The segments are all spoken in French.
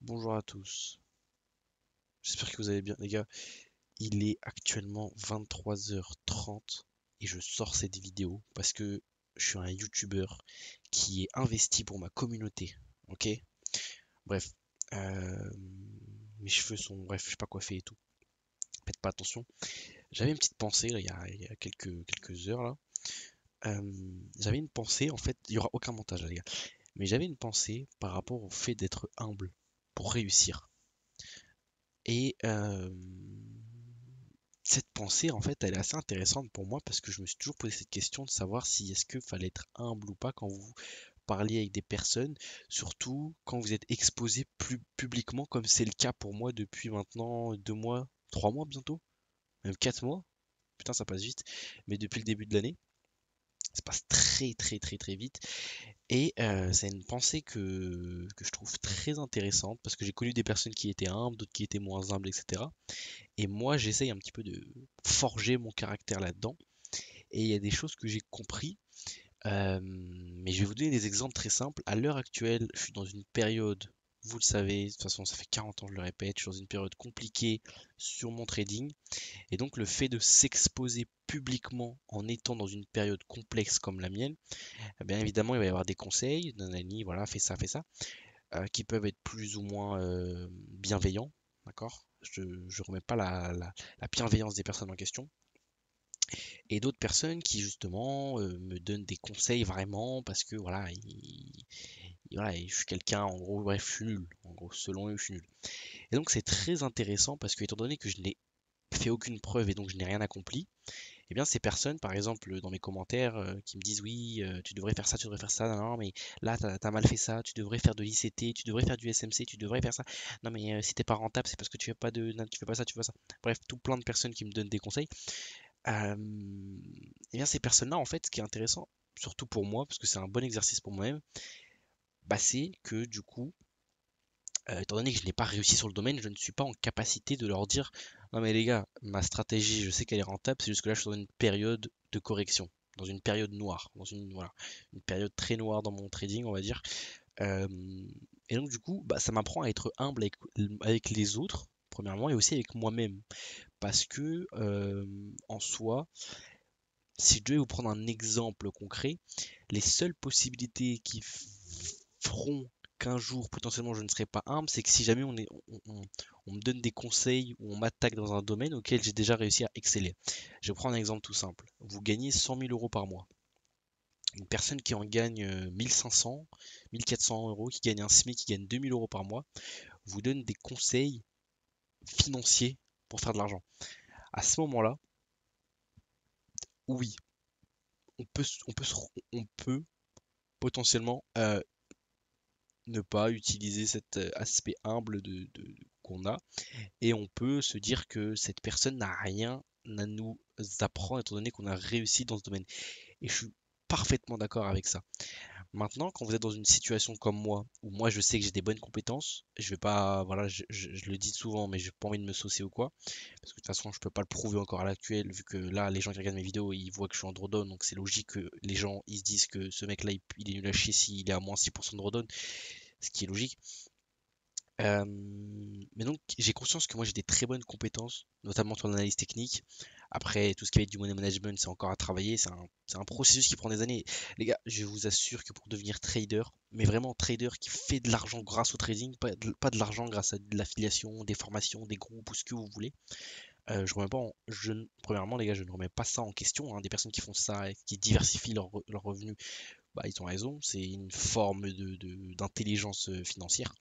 Bonjour à tous, j'espère que vous allez bien les gars. Il est actuellement 23h30 et je sors cette vidéo parce que je suis un youtubeur qui est investi pour ma communauté, ok? Bref, euh, mes cheveux sont, bref, je suis pas coiffé et tout, faites pas attention. J'avais une petite pensée là, il y a quelques heures là. J'avais une pensée, en fait, il y aura aucun montage là les gars, mais j'avais une pensée par rapport au fait d'être humble pour réussir. Et cette pensée, en fait, elle est assez intéressante pour moi parce que je me suis toujours posé cette question de savoir si est-ce que fallait être humble ou pas quand vous parliez avec des personnes, surtout quand vous êtes exposé plus publiquement, comme c'est le cas pour moi depuis maintenant 2 mois, 3 mois bientôt, même 4 mois. Putain, ça passe vite. Mais depuis le début de l'année, ça passe très très très très vite. Et c'est une pensée que je trouve très intéressante parce que j'ai connu des personnes qui étaient humbles, d'autres qui étaient moins humbles, etc. Et moi, j'essaye un petit peu de forger mon caractère là-dedans. Et il y a des choses que j'ai compris. Mais je vais vous donner des exemples très simples. À l'heure actuelle, je suis dans une période, vous le savez, de toute façon, ça fait 40 ans, je le répète, je suis dans une période compliquée sur mon trading. Et donc, le fait de s'exposer publiquement en étant dans une période complexe comme la mienne, eh bien évidemment, il va y avoir des conseils, nanani, voilà, fais ça, qui peuvent être plus ou moins bienveillants, d'accord? Je ne remets pas la bienveillance des personnes en question. Et d'autres personnes qui justement me donnent des conseils vraiment parce que voilà, voilà, je suis quelqu'un, en gros, bref, je suis nul. En gros, selon eux, je suis nul. Et donc c'est très intéressant parce que étant donné que je n'ai fait aucune preuve et donc je n'ai rien accompli, eh bien ces personnes, par exemple, dans mes commentaires, qui me disent oui, tu devrais faire ça, tu devrais faire ça, non, non, mais là, t'as mal fait ça, tu devrais faire de l'ICT, tu devrais faire du SMC, tu devrais faire ça. Non, mais si t'es pas rentable, c'est parce que tu fais pas de, non, tu fais pas ça, tu fais ça. Bref, tout plein de personnes qui me donnent des conseils. Et bien ces personnes-là, en fait, ce qui est intéressant, surtout pour moi, parce que c'est un bon exercice pour moi-même, bah, c'est que du coup, étant donné que je n'ai pas réussi sur le domaine, je ne suis pas en capacité de leur dire, non mais les gars, ma stratégie, je sais qu'elle est rentable, c'est juste que là, je suis dans une période de correction, dans une période noire, dans une, voilà, une période très noire dans mon trading, on va dire. Euh, et donc du coup, bah, ça m'apprend à être humble avec les autres, premièrement, et aussi avec moi-même. Parce que en soi, si je devais vous prendre un exemple concret, les seules possibilités qui feront qu'un jour potentiellement je ne serai pas humble, c'est que si jamais on me donne des conseils ou on m'attaque dans un domaine auquel j'ai déjà réussi à exceller. Je vais prendre un exemple tout simple. Vous gagnez 100 000 euros par mois. Une personne qui en gagne 1500, 1400 euros, qui gagne un SMIC, qui gagne 2000 euros par mois, vous donne des conseils financiers pour faire de l'argent. À ce moment-là, oui, on peut potentiellement ne pas utiliser cet aspect humble qu'on a et on peut se dire que cette personne n'a rien à nous apprendre étant donné qu'on a réussi dans ce domaine. Et je suis parfaitement d'accord avec ça. Maintenant, quand vous êtes dans une situation comme moi, où moi je sais que j'ai des bonnes compétences, je vais pas, voilà, je le dis souvent, mais j'ai pas envie de me saucer ou quoi, parce que de toute façon je peux pas le prouver encore à l'actuel, vu que là les gens qui regardent mes vidéos ils voient que je suis en drawdown, donc c'est logique que les gens ils se disent que ce mec là il est nul à chier s'il est à moins 6% de drawdown, ce qui est logique. Mais donc, j'ai conscience que moi j'ai des très bonnes compétences, notamment sur l'analyse technique. Après, tout ce qui va être du money management, c'est encore à travailler. C'est un processus qui prend des années. Les gars, je vous assure que pour devenir trader, mais vraiment trader qui fait de l'argent grâce au trading, pas de l'argent grâce à de l'affiliation, des formations, des groupes ou ce que vous voulez. Je remets pas premièrement, les gars, je ne remets pas ça en question, hein. Des personnes qui font ça, et qui diversifient leurs revenus, bah, ils ont raison. C'est une forme d'intelligence financière.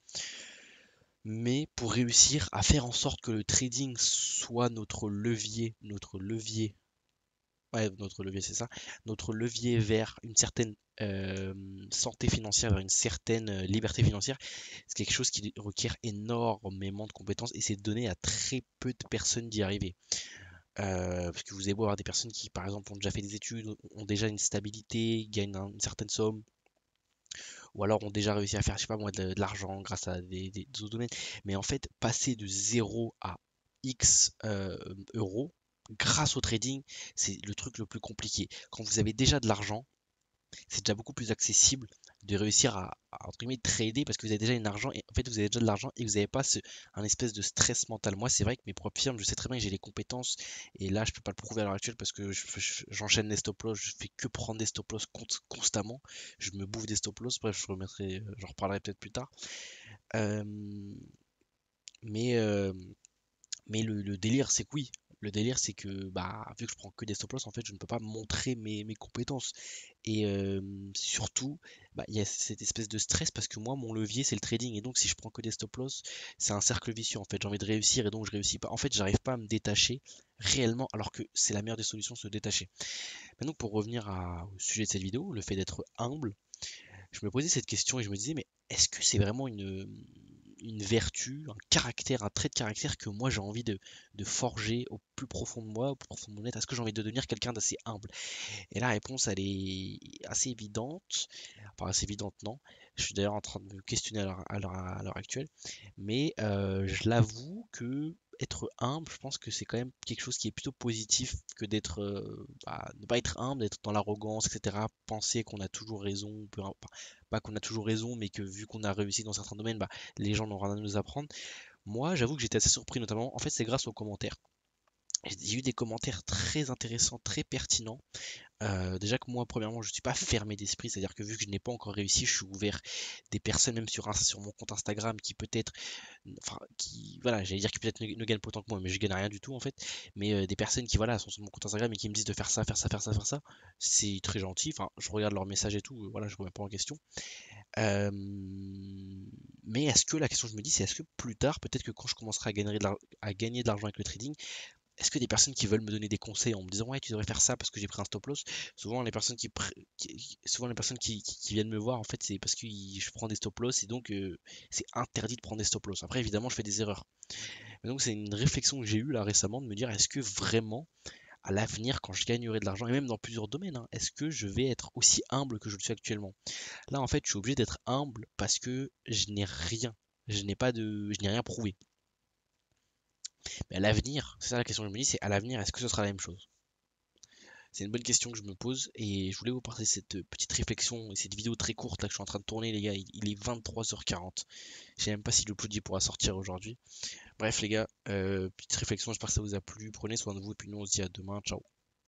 Mais pour réussir à faire en sorte que le trading soit notre levier c'est ça, notre levier vers une certaine santé financière, vers une certaine liberté financière, c'est quelque chose qui requiert énormément de compétences et c'est donné à très peu de personnes d'y arriver. Parce que vous allez voir des personnes qui, par exemple, ont déjà fait des études, ont déjà une stabilité, gagnent une certaine somme, ou alors ont déjà réussi à faire, je sais pas moi, de l'argent grâce à des autres domaines. Mais en fait, passer de 0 à X euros grâce au trading, c'est le truc le plus compliqué. Quand vous avez déjà de l'argent, c'est déjà beaucoup plus accessible de réussir entre guillemets trader parce que vous avez déjà une argent et en fait vous avez déjà de l'argent et vous n'avez pas un espèce de stress mental. Moi, c'est vrai que mes propres firmes, je sais très bien que j'ai les compétences et là, je peux pas le prouver à l'heure actuelle parce que j'enchaîne les stop loss, je fais que prendre des stop loss constamment. Je me bouffe des stop loss. Bref, j'en reparlerai peut-être plus tard. Euh, mais euh, mais le délire, c'est que oui. Le délire, c'est que bah, vu que je prends que des stop loss, en fait, je ne peux pas montrer mes compétences. Et surtout, bah, il y a cette espèce de stress parce que moi, mon levier, c'est le trading. Et donc, si je prends que des stop loss, c'est un cercle vicieux. En fait, j'ai envie de réussir et donc je réussis pas. En fait, j'arrive pas à me détacher réellement, alors que c'est la meilleure des solutions, se détacher. Maintenant, pour revenir au sujet de cette vidéo, le fait d'être humble, je me posais cette question et je me disais, mais est-ce que c'est vraiment une vertu, un caractère, un trait de caractère que moi j'ai envie de forger au plus profond de moi, au plus profond de mon être? Est-ce que j'ai envie de devenir quelqu'un d'assez humble? Et la réponse, elle est assez évidente. Enfin, assez évidente, non. Je suis d'ailleurs en train de me questionner à l'heure actuelle. Mais je l'avoue que être humble, je pense que c'est quand même quelque chose qui est plutôt positif que ne pas être humble, d'être dans l'arrogance, etc. Penser qu'on a toujours raison, pas qu'on a toujours raison, mais que vu qu'on a réussi dans certains domaines, bah, les gens n'ont rien à nous apprendre. Moi, j'avoue que j'étais assez surpris, notamment, en fait, c'est grâce aux commentaires. J'ai eu des commentaires très intéressants, très pertinents. Déjà que moi, premièrement, je suis pas fermé d'esprit, c'est-à-dire que vu que je n'ai pas encore réussi, je suis ouvert. Des personnes, même sur mon compte Instagram, qui peut-être, enfin, voilà, j'allais dire qui peut-être ne gagnent pas autant que moi, mais je gagne rien du tout en fait. Mais des personnes qui, voilà, sont sur mon compte Instagram et qui me disent de faire ça, faire ça, faire ça, faire ça, c'est très gentil. Enfin, je regarde leurs messages et tout, voilà, je remets pas en question. Euh, mais est-ce que la question que je me dis, c'est est-ce que plus tard, peut-être que quand je commencerai à gagner de l'argent avec le trading, est-ce que des personnes qui veulent me donner des conseils en me disant ouais tu devrais faire ça parce que j'ai pris un stop loss, souvent les personnes souvent les personnes qui viennent me voir en fait c'est parce que je prends des stop loss et donc c'est interdit de prendre des stop loss. Après évidemment je fais des erreurs. Mais donc c'est une réflexion que j'ai eue là récemment de me dire est-ce que vraiment à l'avenir quand je gagnerai de l'argent et même dans plusieurs domaines est-ce que je vais être aussi humble que je le suis actuellement? Là en fait je suis obligé d'être humble parce que je n'ai rien. Je n'ai rien prouvé. Mais à l'avenir, c'est ça la question que je me dis, c'est à l'avenir, est-ce que ce sera la même chose? C'est une bonne question que je me pose et je voulais vous partager cette petite réflexion et cette vidéo très courte là que je suis en train de tourner les gars, il est 23h40. Je sais même pas si l'upload pourra sortir aujourd'hui. Bref les gars, petite réflexion, j'espère que ça vous a plu. Prenez soin de vous et puis nous on se dit à demain. Ciao.